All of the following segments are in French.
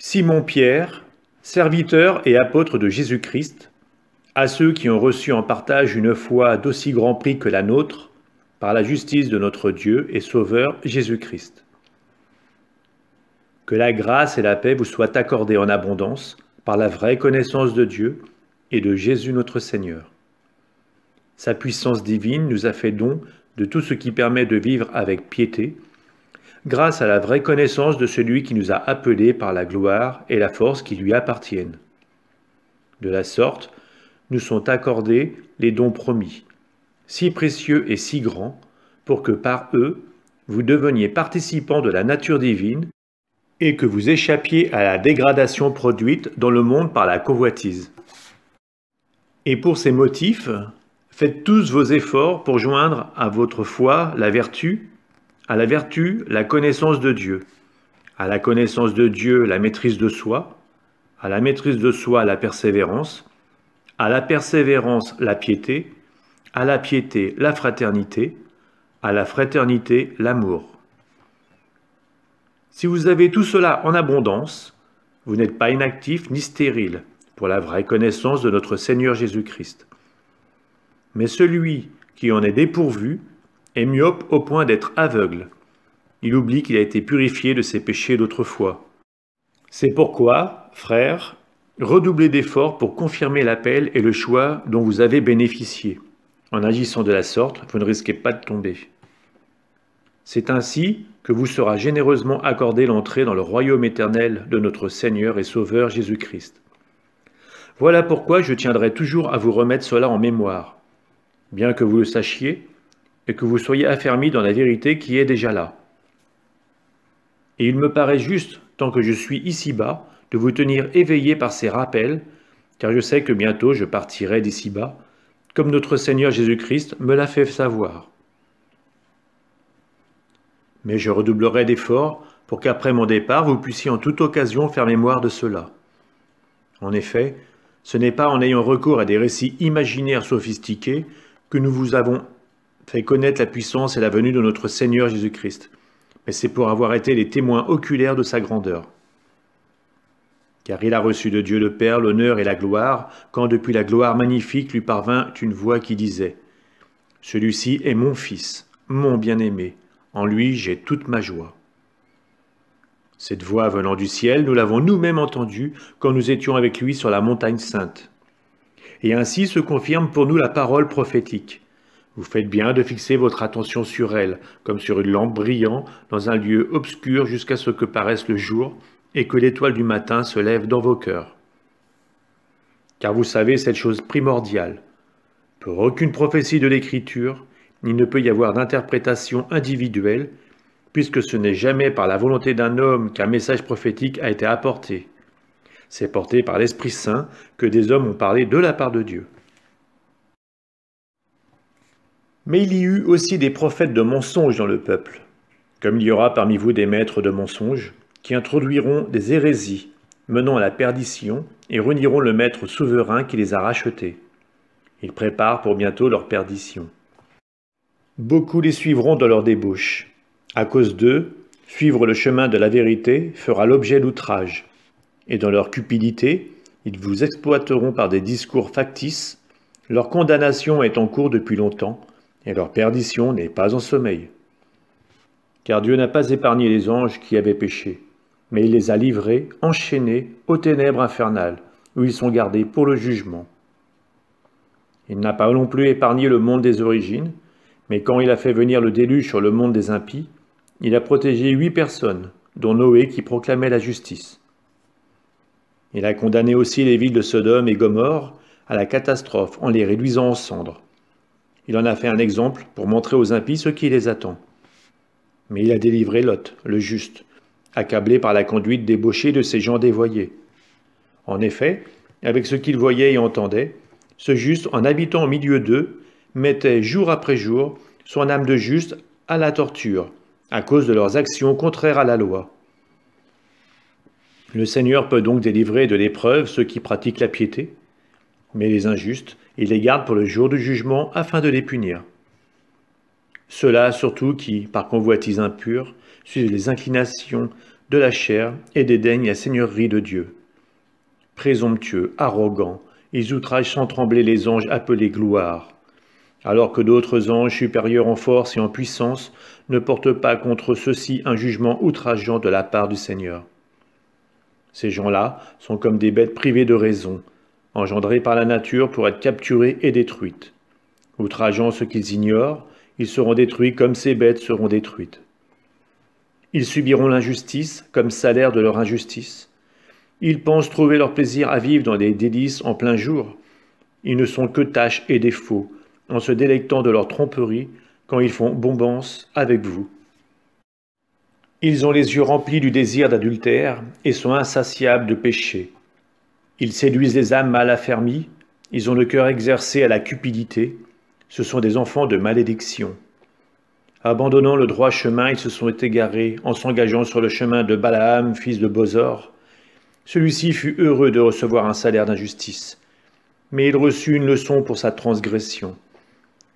Simon-Pierre, serviteur et apôtre de Jésus-Christ, à ceux qui ont reçu en partage une foi d'aussi grand prix que la nôtre, par la justice de notre Dieu et Sauveur Jésus-Christ. Que la grâce et la paix vous soient accordées en abondance par la vraie connaissance de Dieu et de Jésus notre Seigneur. Sa puissance divine nous a fait don de tout ce qui permet de vivre avec piété, grâce à la vraie connaissance de celui qui nous a appelés par la gloire et la force qui lui appartiennent. De la sorte, nous sont accordés les dons promis, si précieux et si grands, pour que par eux, vous deveniez participants de la nature divine et que vous échappiez à la dégradation produite dans le monde par la convoitise. Et pour ces motifs, faites tous vos efforts pour joindre à votre foi la vertu, à la vertu la connaissance de Dieu, à la connaissance de Dieu la maîtrise de soi, à la maîtrise de soi la persévérance, à la persévérance la piété, à la piété la fraternité, à la fraternité l'amour. Si vous avez tout cela en abondance, vous n'êtes pas inactif ni stérile pour la vraie connaissance de notre Seigneur Jésus-Christ. Mais celui qui en est dépourvu est myope au point d'être aveugle. Il oublie qu'il a été purifié de ses péchés d'autrefois. C'est pourquoi, frères, redoublez d'efforts pour confirmer l'appel et le choix dont vous avez bénéficié. En agissant de la sorte, vous ne risquez pas de tomber. C'est ainsi que vous sera généreusement accordée l'entrée dans le royaume éternel de notre Seigneur et Sauveur Jésus-Christ. Voilà pourquoi je tiendrai toujours à vous remettre cela en mémoire, bien que vous le sachiez et que vous soyez affermis dans la vérité qui est déjà là. Et il me paraît juste, tant que je suis ici-bas, de vous tenir éveillés par ces rappels, car je sais que bientôt je partirai d'ici-bas, comme notre Seigneur Jésus-Christ me l'a fait savoir. Mais je redoublerai d'efforts pour qu'après mon départ, vous puissiez en toute occasion faire mémoire de cela. En effet, ce n'est pas en ayant recours à des récits imaginaires sophistiqués que nous vous avons fait connaître la puissance et la venue de notre Seigneur Jésus-Christ, mais c'est pour avoir été les témoins oculaires de sa grandeur. Car il a reçu de Dieu le Père l'honneur et la gloire, quand depuis la gloire magnifique lui parvint une voix qui disait « Celui-ci est mon Fils, mon bien-aimé, en lui j'ai toute ma joie. » Cette voix venant du ciel, nous l'avons nous-mêmes entendue quand nous étions avec lui sur la montagne sainte. Et ainsi se confirme pour nous la parole prophétique. Vous faites bien de fixer votre attention sur elle, comme sur une lampe brillant dans un lieu obscur jusqu'à ce que paraisse le jour et que l'étoile du matin se lève dans vos cœurs. Car vous savez cette chose primordiale. Pour aucune prophétie de l'Écriture, il ne peut y avoir d'interprétation individuelle, puisque ce n'est jamais par la volonté d'un homme qu'un message prophétique a été apporté. C'est porté par l'Esprit Saint que des hommes ont parlé de la part de Dieu. Mais il y eut aussi des prophètes de mensonges dans le peuple, comme il y aura parmi vous des maîtres de mensonges, qui introduiront des hérésies, menant à la perdition, et renieront le maître souverain qui les a rachetés. Ils préparent pour bientôt leur perdition. Beaucoup les suivront dans leur débauche. À cause d'eux, suivre le chemin de la vérité fera l'objet d'outrage. Et dans leur cupidité, ils vous exploiteront par des discours factices. Leur condamnation est en cours depuis longtemps, et leur perdition n'est pas en sommeil. Car Dieu n'a pas épargné les anges qui avaient péché, mais il les a livrés, enchaînés, aux ténèbres infernales, où ils sont gardés pour le jugement. Il n'a pas non plus épargné le monde des origines, mais quand il a fait venir le déluge sur le monde des impies, il a protégé 8 personnes, dont Noé qui proclamait la justice. Il a condamné aussi les villes de Sodome et Gomorrhe à la catastrophe en les réduisant en cendres. Il en a fait un exemple pour montrer aux impies ce qui les attend. Mais il a délivré Lot, le juste, accablé par la conduite débauchée de ces gens dévoyés. En effet, avec ce qu'il voyait et entendait, ce juste, en habitant au milieu d'eux, mettait jour après jour son âme de juste à la torture, à cause de leurs actions contraires à la loi. Le Seigneur peut donc délivrer de l'épreuve ceux qui pratiquent la piété, mais les injustes, il les garde pour le jour du jugement afin de les punir. Ceux-là surtout qui, par convoitise impure, suivent les inclinations de la chair et dédaignent la seigneurie de Dieu. Présomptueux, arrogants, ils outragent sans trembler les anges appelés gloire, alors que d'autres anges supérieurs en force et en puissance ne portent pas contre ceux-ci un jugement outrageant de la part du Seigneur. Ces gens-là sont comme des bêtes privées de raison, engendrées par la nature pour être capturées et détruites. Outrageant ce qu'ils ignorent, ils seront détruits comme ces bêtes seront détruites. Ils subiront l'injustice comme salaire de leur injustice. Ils pensent trouver leur plaisir à vivre dans des délices en plein jour. Ils ne sont que tâches et défauts, en se délectant de leur tromperie quand ils font bombance avec vous. Ils ont les yeux remplis du désir d'adultère et sont insatiables de péché. Ils séduisent les âmes mal affermies, ils ont le cœur exercé à la cupidité, ce sont des enfants de malédiction. Abandonnant le droit chemin, ils se sont égarés en s'engageant sur le chemin de Balaam, fils de Bosor. Celui-ci fut heureux de recevoir un salaire d'injustice, mais il reçut une leçon pour sa transgression.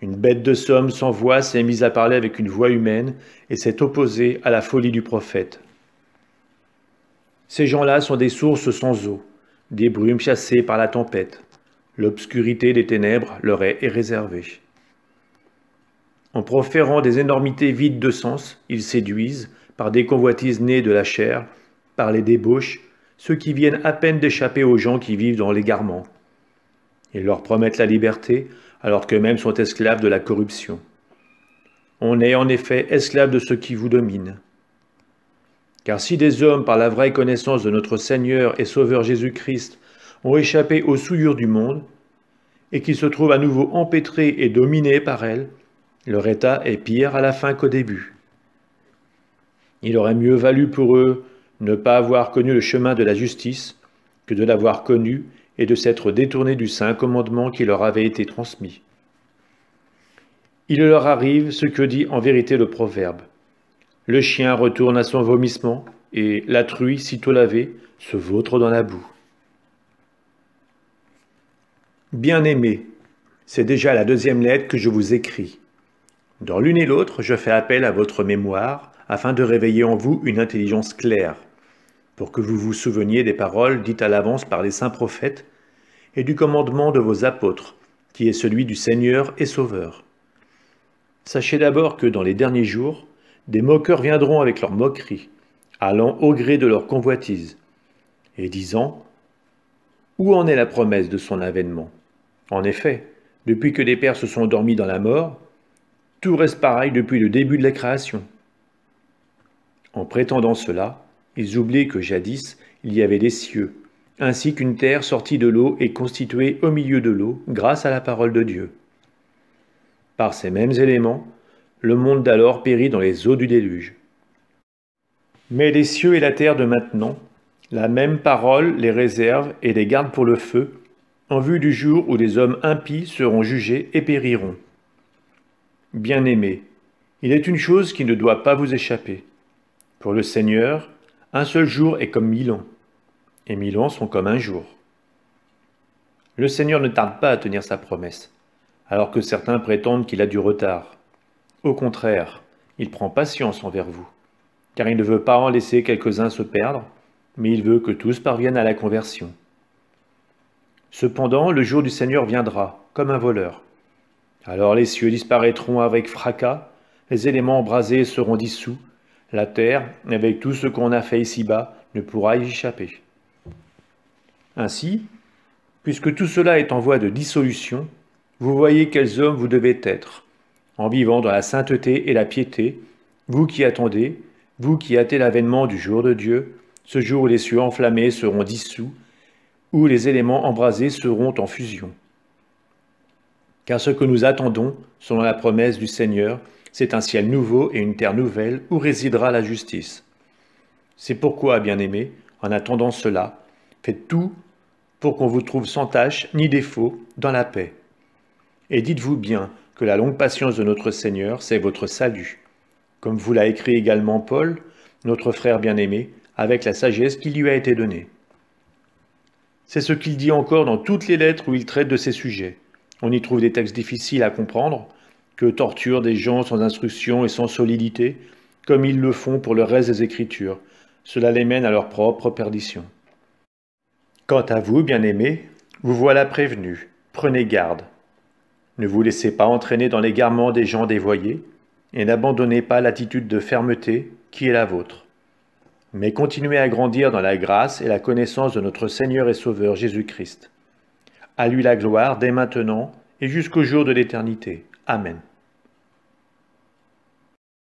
Une bête de somme sans voix s'est mise à parler avec une voix humaine et s'est opposée à la folie du prophète. Ces gens-là sont des sources sans eau, des brumes chassées par la tempête. L'obscurité des ténèbres leur est réservée. En proférant des énormités vides de sens, ils séduisent, par des convoitises nées de la chair, par les débauches, ceux qui viennent à peine d'échapper aux gens qui vivent dans l'égarement. Ils leur promettent la liberté, alors qu'eux-mêmes sont esclaves de la corruption. On est en effet esclaves de ceux qui vous dominent. Car si des hommes, par la vraie connaissance de notre Seigneur et Sauveur Jésus-Christ, ont échappé aux souillures du monde, et qu'ils se trouvent à nouveau empêtrés et dominés par elles, leur état est pire à la fin qu'au début. Il aurait mieux valu pour eux ne pas avoir connu le chemin de la justice que de l'avoir connu et de s'être détournés du saint commandement qui leur avait été transmis. Il leur arrive ce que dit en vérité le proverbe. Le chien retourne à son vomissement, et la truie, sitôt lavée, se vautre dans la boue. Bien-aimés, c'est déjà la deuxième lettre que je vous écris. Dans l'une et l'autre, je fais appel à votre mémoire, afin de réveiller en vous une intelligence claire, pour que vous vous souveniez des paroles dites à l'avance par les saints prophètes et du commandement de vos apôtres, qui est celui du Seigneur et Sauveur. Sachez d'abord que dans les derniers jours, des moqueurs viendront avec leurs moqueries, allant au gré de leur convoitise, et disant « Où en est la promesse de son avènement ?» En effet, depuis que les pères se sont endormis dans la mort, tout reste pareil depuis le début de la création. En prétendant cela, ils oublient que jadis, il y avait des cieux, ainsi qu'une terre sortie de l'eau et constituée au milieu de l'eau grâce à la parole de Dieu. Par ces mêmes éléments, le monde d'alors périt dans les eaux du déluge. Mais les cieux et la terre de maintenant, la même parole les réserve et les garde pour le feu, en vue du jour où les hommes impies seront jugés et périront. Bien-aimés, il est une chose qui ne doit pas vous échapper. Pour le Seigneur, un seul jour est comme 1000 ans, et 1000 ans sont comme un jour. Le Seigneur ne tarde pas à tenir sa promesse, alors que certains prétendent qu'il a du retard. Au contraire, il prend patience envers vous, car il ne veut pas en laisser quelques-uns se perdre, mais il veut que tous parviennent à la conversion. Cependant, le jour du Seigneur viendra, comme un voleur. Alors les cieux disparaîtront avec fracas, les éléments embrasés seront dissous, la terre, avec tout ce qu'on a fait ici-bas, ne pourra y échapper. Ainsi, puisque tout cela est en voie de dissolution, vous voyez quels hommes vous devez être, en vivant dans la sainteté et la piété, vous qui attendez, vous qui hâtez l'avènement du jour de Dieu, ce jour où les cieux enflammés seront dissous, où les éléments embrasés seront en fusion. Car ce que nous attendons, selon la promesse du Seigneur, c'est un ciel nouveau et une terre nouvelle où résidera la justice. C'est pourquoi, bien-aimés, en attendant cela, faites tout pour qu'on vous trouve sans tache ni défaut dans la paix. Et dites-vous bien que la longue patience de notre Seigneur, c'est votre salut, comme vous l'a écrit également Paul, notre frère bien-aimé, avec la sagesse qui lui a été donnée. C'est ce qu'il dit encore dans toutes les lettres où il traite de ces sujets. On y trouve des textes difficiles à comprendre, que torturent des gens sans instruction et sans solidité, comme ils le font pour le reste des Écritures, Cela les mène à leur propre perdition. Quant à vous, bien-aimés, vous voilà prévenus, prenez garde. Ne vous laissez pas entraîner dans l'égarement des gens dévoyés, et n'abandonnez pas l'attitude de fermeté qui est la vôtre. Mais continuez à grandir dans la grâce et la connaissance de notre Seigneur et Sauveur Jésus-Christ. À lui la gloire dès maintenant et jusqu'au jour de l'éternité. Amen.